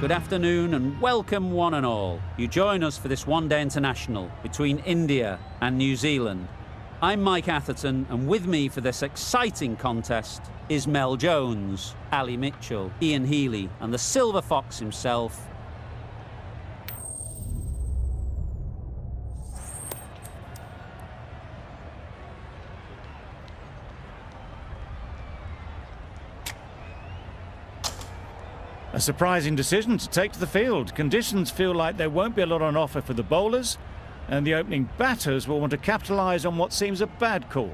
Good afternoon and welcome one and all. You join us for this one-day international between India and New Zealand. I'm Mike Atherton, and with me for this exciting contest is Mel Jones, Ali Mitchell, Ian Healy and the Silver Fox himself, A surprising decision to take to the field. Conditions feel like there won't be a lot on offer for the bowlers, and the opening batters will want to capitalise on what seems a bad call.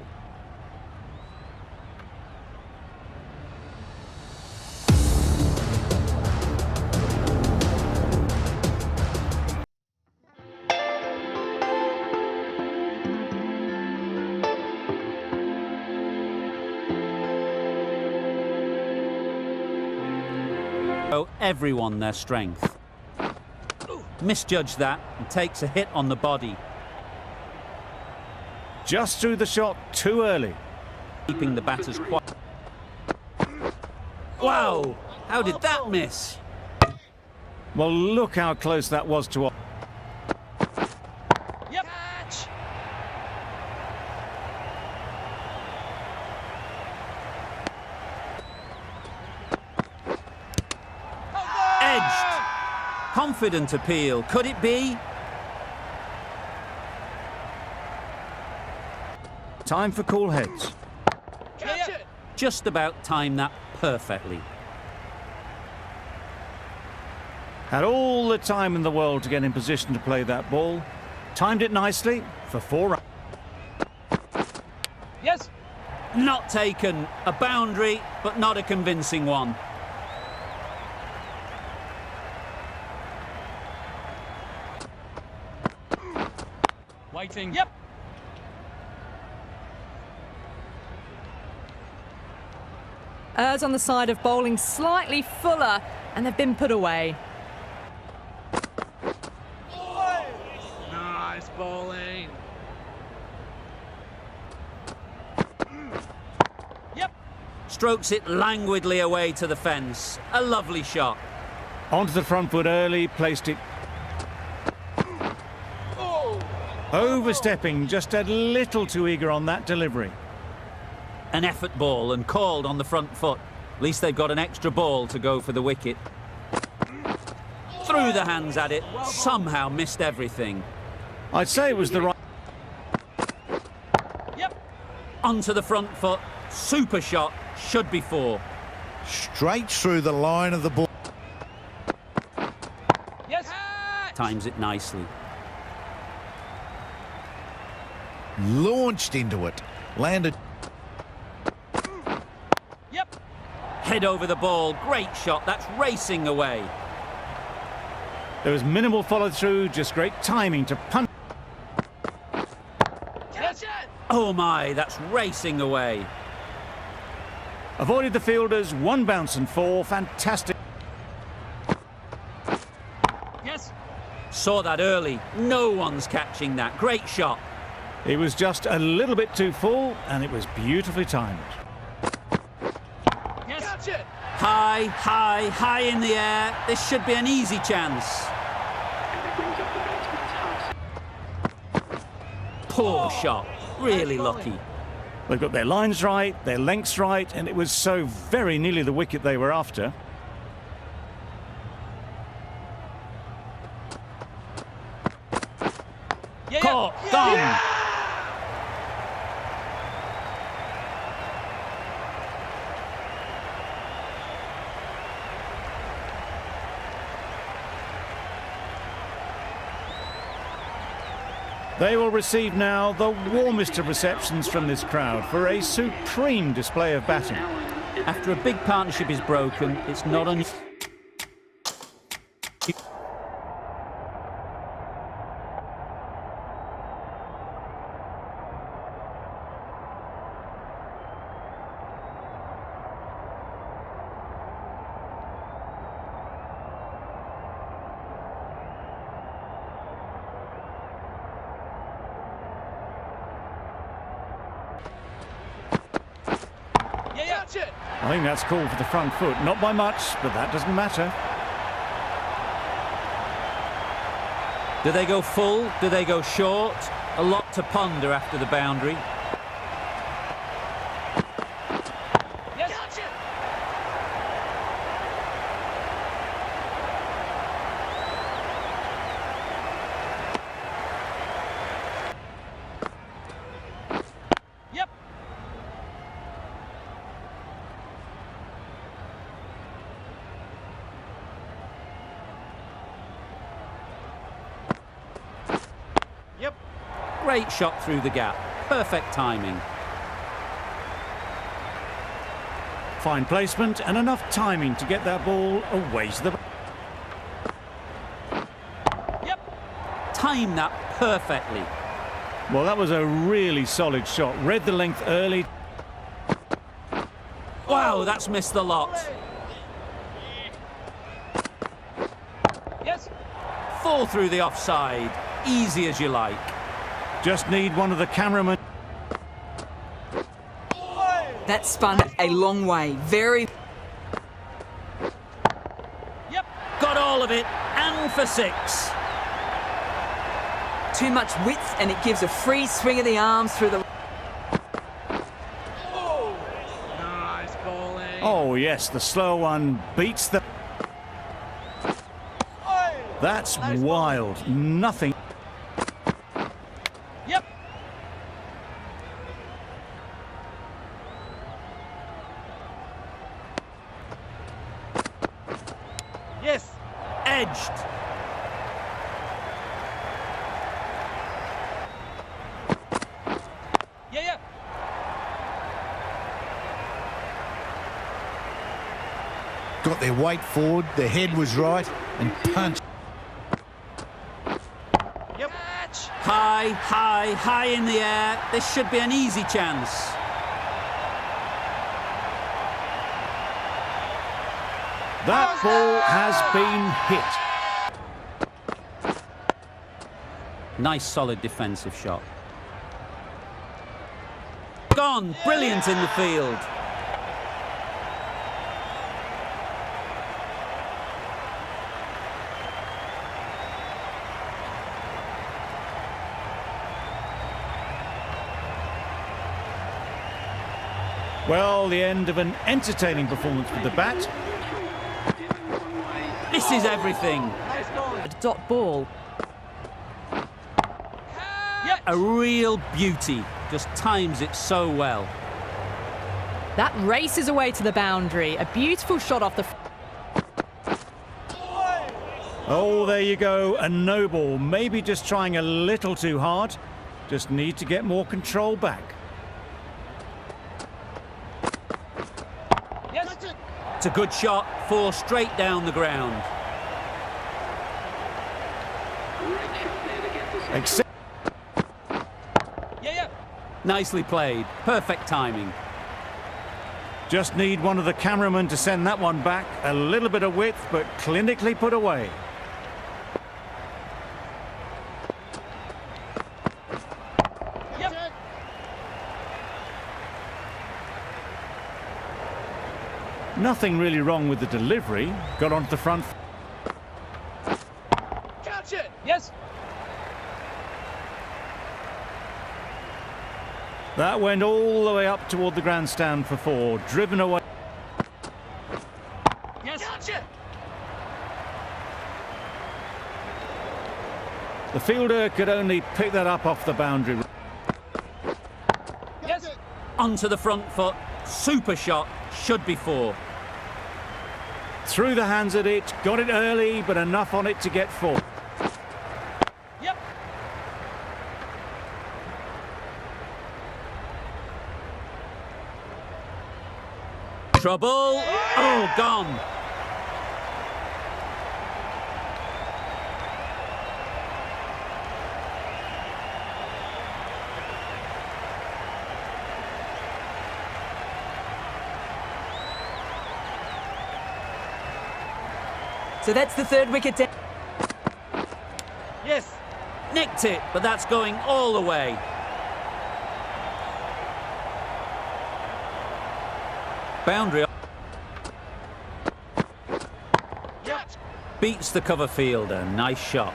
everyone their strength. Misjudged that and takes a hit on the body. Just threw the shot too early. Keeping the batters quiet. Wow! How did that miss? Well, look how close that was to... Yep. Catch! Edged. Confident appeal. Could it be? Time for cool heads. Catch it! Just about timed that perfectly. Had all the time in the world to get in position to play that ball. Timed it nicely for 4 runs. Yes! Not taken. A boundary, but not a convincing one. Waiting. Yep. Errs on the side of bowling slightly fuller, and they've been put away. Nice bowling. Yep. Strokes it languidly away to the fence. A lovely shot. Onto the front foot early, placed it. Overstepping, just a little too eager on that delivery. An effort ball and called on the front foot. At least they've got an extra ball to go for the wicket. Threw the hands at it, somehow missed everything. I'd say it was the right... Yep. Onto the front foot, super shot, should be 4. Straight through the line of the ball. Yes. Times it nicely. Launched into it. Landed. Yep. Head over the ball, great shot, that's racing away. There was minimal follow-through, just great timing to punch. Catch it! Oh my, that's racing away. Avoided the fielders, 1 bounce and 4, fantastic. Yes. Saw that early, no one's catching that, great shot. It was just a little bit too full, and it was beautifully timed. Yes. Catch it! High, high, high in the air. This should be an easy chance. Poor shot, really lucky. They've got their lines right, their lengths right, and it was so very nearly the wicket they were after. Yeah, Caught, yeah. gone. Yeah. They will receive now the warmest of receptions from this crowd for a supreme display of batting. After a big partnership is broken, it's not unusual. Yeah, yeah. Catch it! I think that's called for the front foot. Not by much, but that doesn't matter. Do they go full? Do they go short? A lot to ponder after the boundary. Yes. Yep. Yep. Great shot through the gap. Perfect timing. Fine placement and enough timing to get that ball away to the... Yep. Time that perfectly. Well, that was a really solid shot. Read the length early. Wow, that's missed the lot. Yes. Fall through the offside. Easy as you like. Just need one of the cameramen. That spun a long way. Very. Yep. Got all of it, and for 6. Too much width, and it gives a free swing of the arms through the. Nice bowling. Oh, yes, the slow one beats the... That's wild. Nothing. Yep. Yes. Edged. Yeah. Got their weight forward, their head was right, and punched. Yep. Catch. High in the air. This should be an easy chance. That ball has been hit. Nice solid defensive shot. Gone. Brilliant in the field. Well, the end of an entertaining performance with the bat. This is everything. Nice bowling. Dot ball. Yep. A real beauty. Just times it so well. That races away to the boundary. A beautiful shot off the... Oh, there you go. A no ball. Maybe just trying a little too hard. Just need to get more control back. Yes. It's a good shot. 4 straight down the ground. Except Yeah. Nicely played. Perfect timing. just need one of the cameramen to send that one back. A little bit of width, but clinically put away. Yep. Nothing really wrong with the delivery. Got onto the front. Catch it. Yes. That went all the way up toward the grandstand for 4. Driven away. Yes. Catch it. The fielder could only pick that up off the boundary. Yes. Onto the front foot. Super shot. Should be 4. Through the hands at it. Got it early, but enough on it to get 4. Yep. Trouble. Oh, gone. So that's the third wicket down. Yes. Nicked it, but that's going all the way. Boundary. Yep. Beats the cover fielder. Nice shot.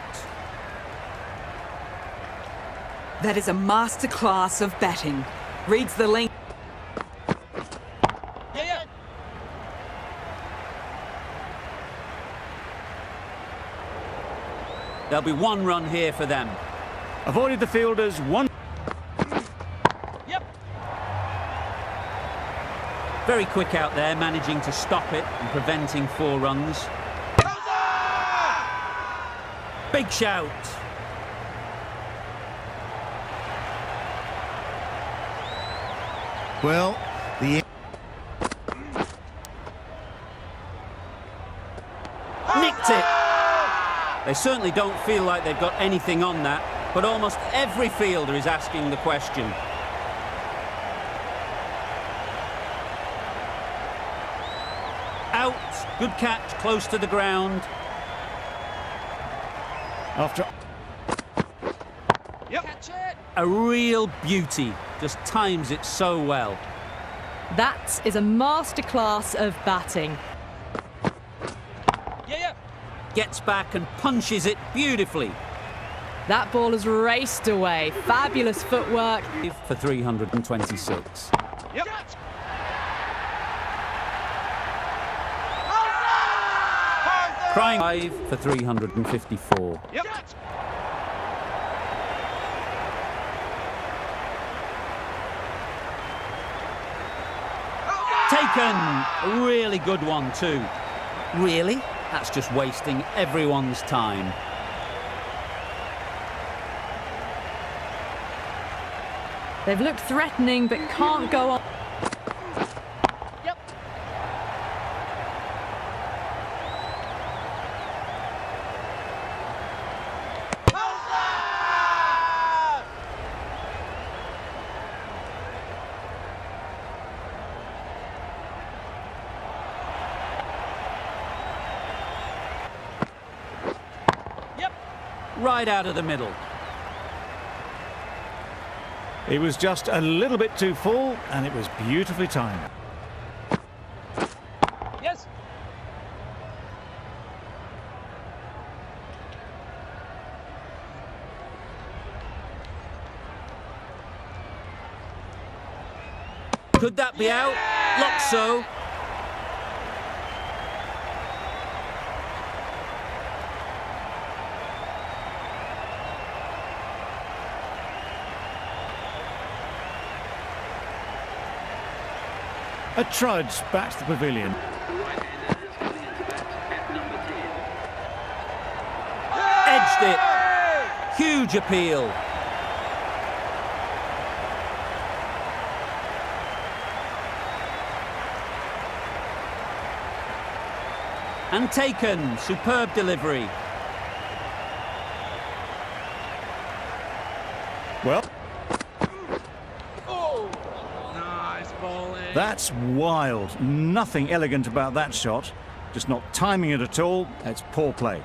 That is a masterclass of batting. Reads the length. Yeah, yeah. There'll be 1 run here for them. Avoided the fielders, 1. Yep. Very quick out there, managing to stop it and preventing 4 runs. Big shout. Well, the Nicked it. They certainly don't feel like they've got anything on that, but almost every fielder is asking the question. Out. Good catch, close to the ground. After Yep. Catch it. A real beauty. Just times it so well. That is a masterclass of batting. Yeah, yeah. Gets back and punches it beautifully. That ball has raced away. Fabulous footwork. For 326. Yep. Crying 5 for 354. Yep. Taken! A really good one too. Really? That's just wasting everyone's time. They've looked threatening but can't go on. Yep. Yep. Right out of the middle. it was just a little bit too full, and it was beautifully timed. Yes. Could that be out? Looks so. A trudge back to the pavilion. Edged it. Huge appeal. And taken. Superb delivery. Well, Oh, nice bowling. that's wild. Nothing elegant about that shot. Just not timing it at all. It's poor play.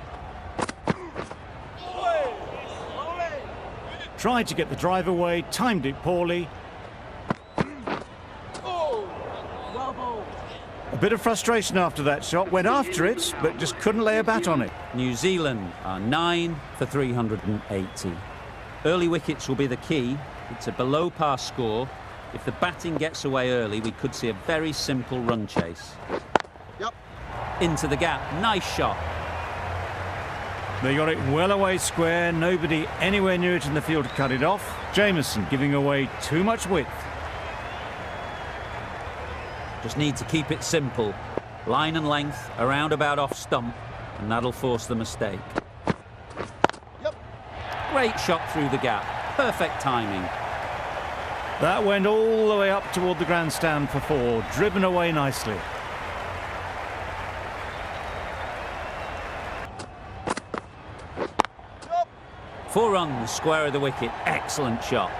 Tried to get the drive away, timed it poorly. Oh, well bowled. A bit of frustration after that shot. Went after it, but just couldn't lay a bat on it. New Zealand are 9 for 380. Early wickets will be the key. It's a below par score. If the batting gets away early, we could see a very simple run chase. Yep. Into the gap. Nice shot. They got it well away square. Nobody anywhere near it in the field to cut it off. Jameson giving away too much width. Just need to keep it simple. Line and length, around about off stump, and that'll force the mistake. Yep. Great shot through the gap. Perfect timing. That went all the way up toward the grandstand for 4. Driven away nicely. Yep. 4 runs, square of the wicket. Excellent shot.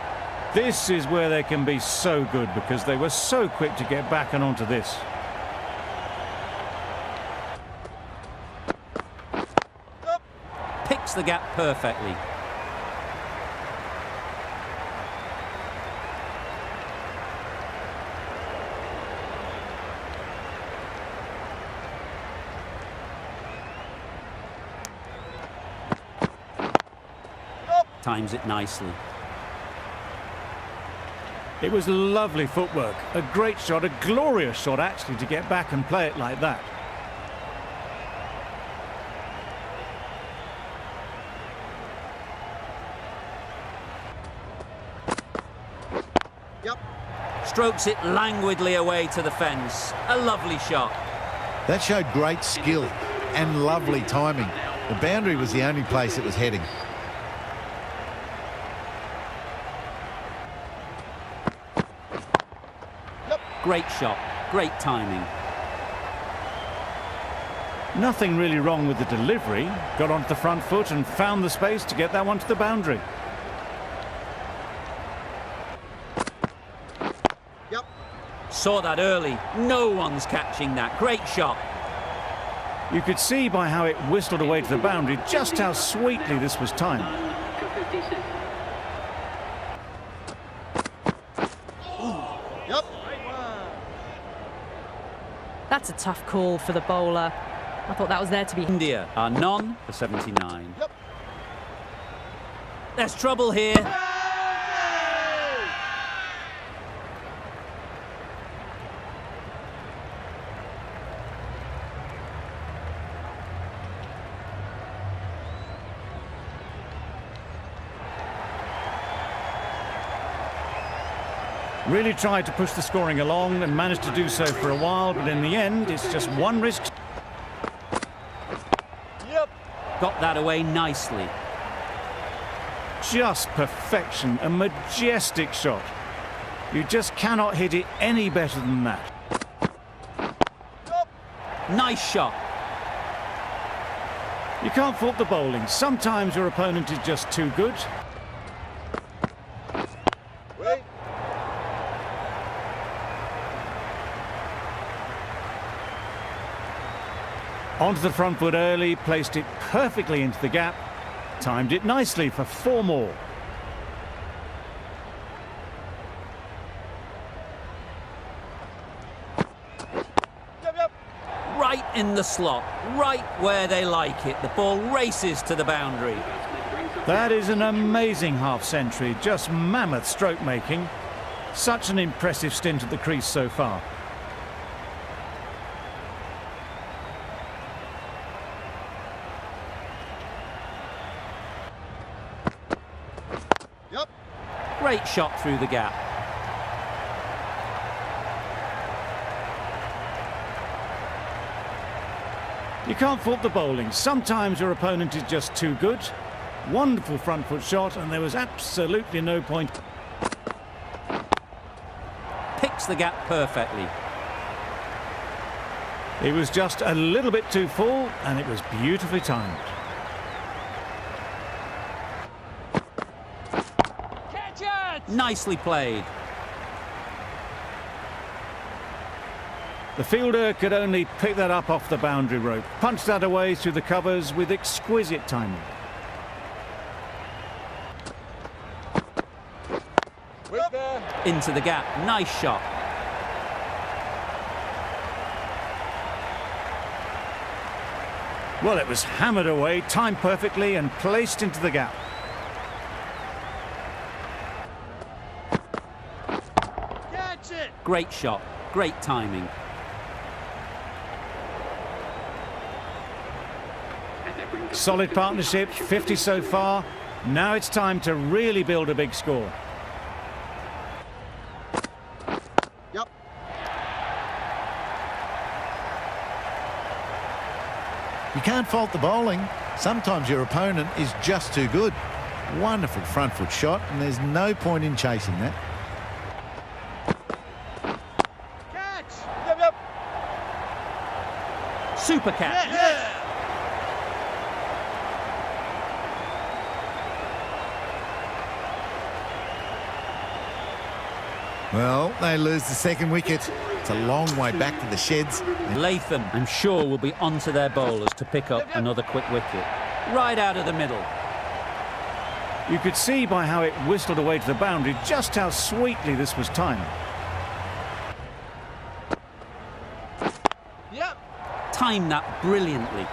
This is where they can be so good because they were so quick to get back and onto this. Yep. Picks the gap perfectly. Yep. Times it nicely. It was lovely footwork, a great shot, a glorious shot actually to get back and play it like that. Yep. Strokes it languidly away to the fence. A lovely shot. That showed great skill and lovely timing. The boundary was the only place it was heading. Great shot, great timing. Nothing really wrong with the delivery. Got onto the front foot and found the space to get that one to the boundary. Yep. Saw that early. No one's catching that. Great shot. You could see by how it whistled away to the boundary just how sweetly this was timed. Yep. That's a tough call for the bowler. I thought that was there to be. India are none for 79. Yep. There's trouble here. Really tried to push the scoring along and managed to do so for a while, but in the end, it's just one risk. Yep. Got that away nicely. Just perfection, a majestic shot. You just cannot hit it any better than that. Nice shot. You can't fault the bowling. Sometimes your opponent is just too good. Wait. Onto the front foot early, placed it perfectly into the gap, timed it nicely for 4 more. Yep. Right in the slot, right where they like it. The ball races to the boundary. That is an amazing half-century, just mammoth stroke making. Such an impressive stint at the crease so far. Yep. Great shot through the gap. You can't fault the bowling. Sometimes your opponent is just too good. Wonderful front foot shot, and there was absolutely no point. Picks the gap perfectly. It was just a little bit too full, and it was beautifully timed. Nicely played. The fielder could only pick that up off the boundary rope, punched that away through the covers with exquisite timing. Wait there. Into the gap. Nice shot. Well, it was hammered away, timed perfectly and placed into the gap. Catch it. Great shot. Great timing. Solid partnership, 50 so far. Now it's time to really build a big score. Yep. You can't fault the bowling. Sometimes your opponent is just too good. Wonderful front foot shot, and there's no point in chasing that. Catch. Yep. Super catch. Yeah. Well, they lose the second wicket. It's a long way back to the sheds. Latham, I'm sure, will be onto their bowlers to pick up another quick wicket. Right out of the middle. You could see by how it whistled away to the boundary just how sweetly this was timed. Yep. Timed that brilliantly.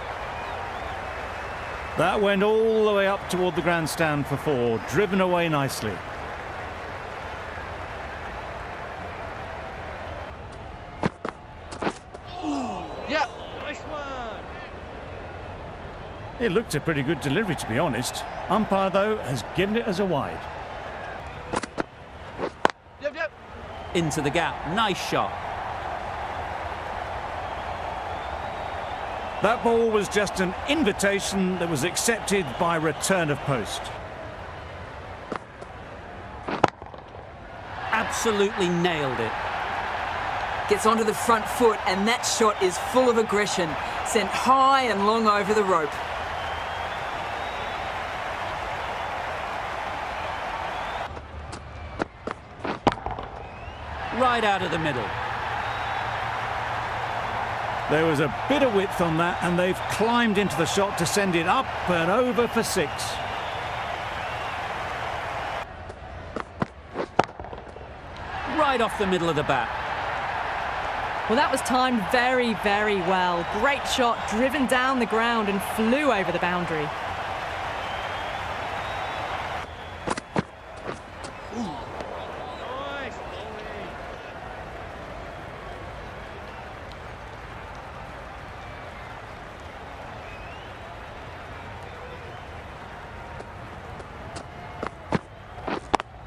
That went all the way up toward the grandstand for 4, driven away nicely. It looked a pretty good delivery, to be honest. Umpire, though, has given it as a wide. Yep. Into the gap. Nice shot. That ball was just an invitation that was accepted by return of post. Absolutely nailed it. Gets onto the front foot, and that shot is full of aggression. Sent high and long over the rope. Right out of the middle. There was a bit of width on that, and they've climbed into the shot to send it up and over for 6. Right off the middle of the bat. Well, that was timed very, very well. Great shot, driven down the ground and flew over the boundary. Nice, Kohli.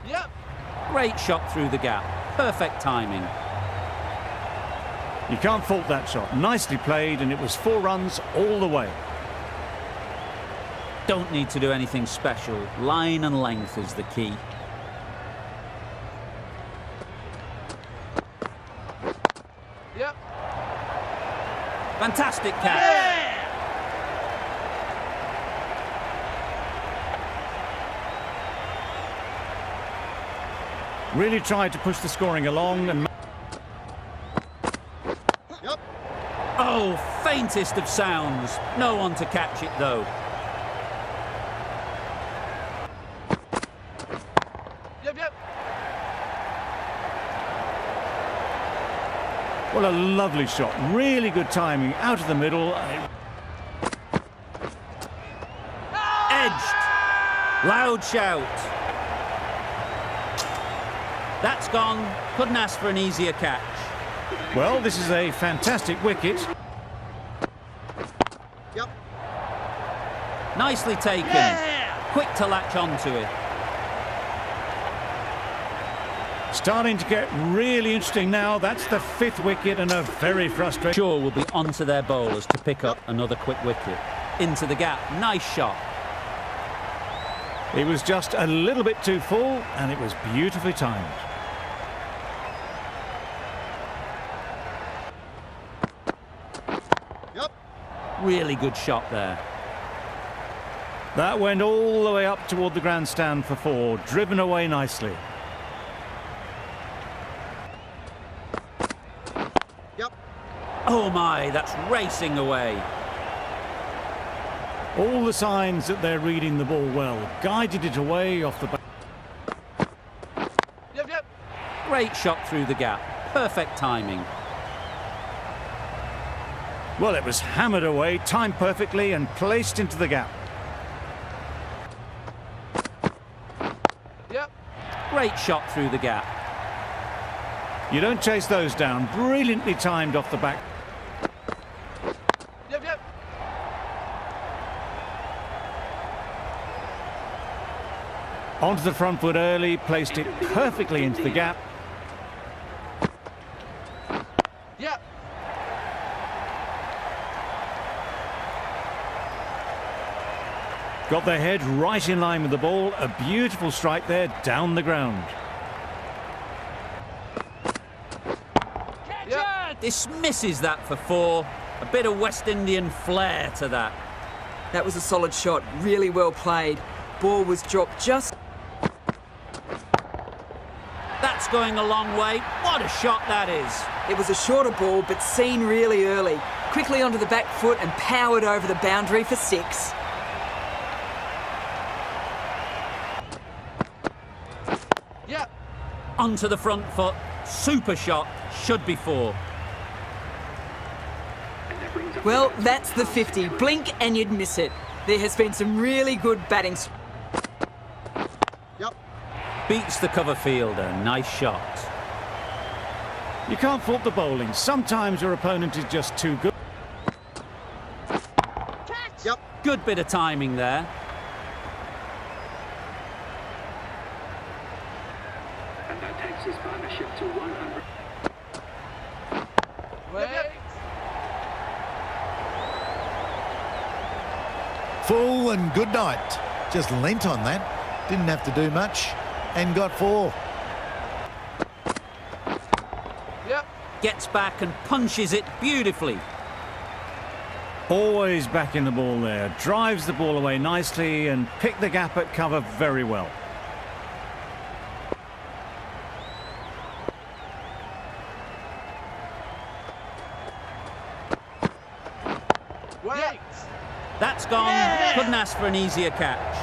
Yep. Great shot through the gap. Perfect timing. You can't fault that shot. Nicely played, and it was 4 runs all the way. Don't need to do anything special. Line and length is the key. Yep. Fantastic catch. Really tried to push the scoring along, and Yep. Oh, faintest of sounds. No one to catch it, though. Yep. what a lovely shot. Really good timing out of the middle. Edged. Loud shout. That's gone. Couldn't ask for an easier catch. Well, this is a fantastic wicket. Yep. Nicely taken. Quick to latch onto it. Starting to get really interesting now. That's the 5th wicket and a very frustrating. Sure will be onto their bowlers to pick up another quick wicket. Into the gap. Nice shot. It was just a little bit too full, and it was beautifully timed. Yep. Really good shot there. That went all the way up toward the grandstand for 4, driven away nicely. Yep. Oh my, that's racing away. All the signs that they're reading the ball well. Guided it away off the back. Yep. Great shot through the gap. Perfect timing. Well, it was hammered away, timed perfectly and placed into the gap. Yep. Great shot through the gap. You don't chase those down. Brilliantly timed off the back. Yep. Onto the front foot early, placed it perfectly into the gap. Yep. Got their head right in line with the ball. A beautiful strike there down the ground. Yep. Dismisses that for 4. A bit of West Indian flair to that. That was a solid shot, really well played. Ball was dropped just... That's going a long way. What a shot that is. It was a shorter ball, but seen really early. Quickly onto the back foot and powered over the boundary for 6. Yep. Onto the front foot. Super shot. Should be 4. Well, that's the 50. Blink and you'd miss it. There has been some really good batting. Yep. Beats the cover fielder. Nice shot. You can't fault the bowling. Sometimes your opponent is just too good. Yep. Good bit of timing there. And that takes his partnership to 100. Wait. Full and good night. Just leant on that. Didn't have to do much and got 4. Yep. Gets back and punches it beautifully. Always backing the ball there. Drives the ball away nicely and picked the gap at cover very well. Wait. That's gone. Yeah. Couldn't ask for an easier catch.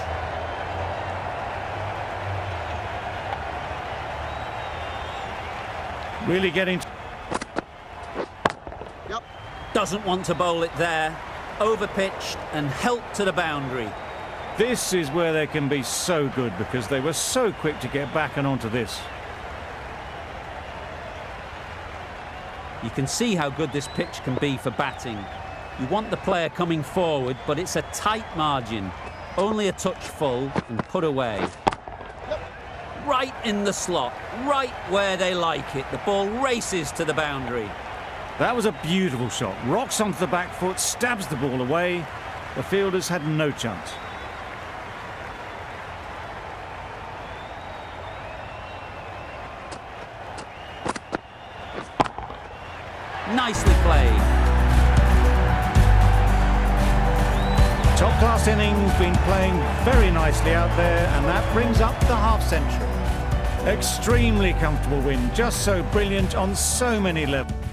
Really getting... Yep. Doesn't want to bowl it there. Overpitched and helped to the boundary. This is where they can be so good because they were so quick to get back and onto this. You can see how good this pitch can be for batting. You want the player coming forward, but it's a tight margin. Only a touch full and put away. Right in the slot, right where they like it. The ball races to the boundary. That was a beautiful shot. Rocks onto the back foot, stabs the ball away. The fielders had no chance. Nicely played. Top-class innings, been playing very nicely out there, and that brings up the half-century. Extremely comfortable win, just so brilliant on so many levels.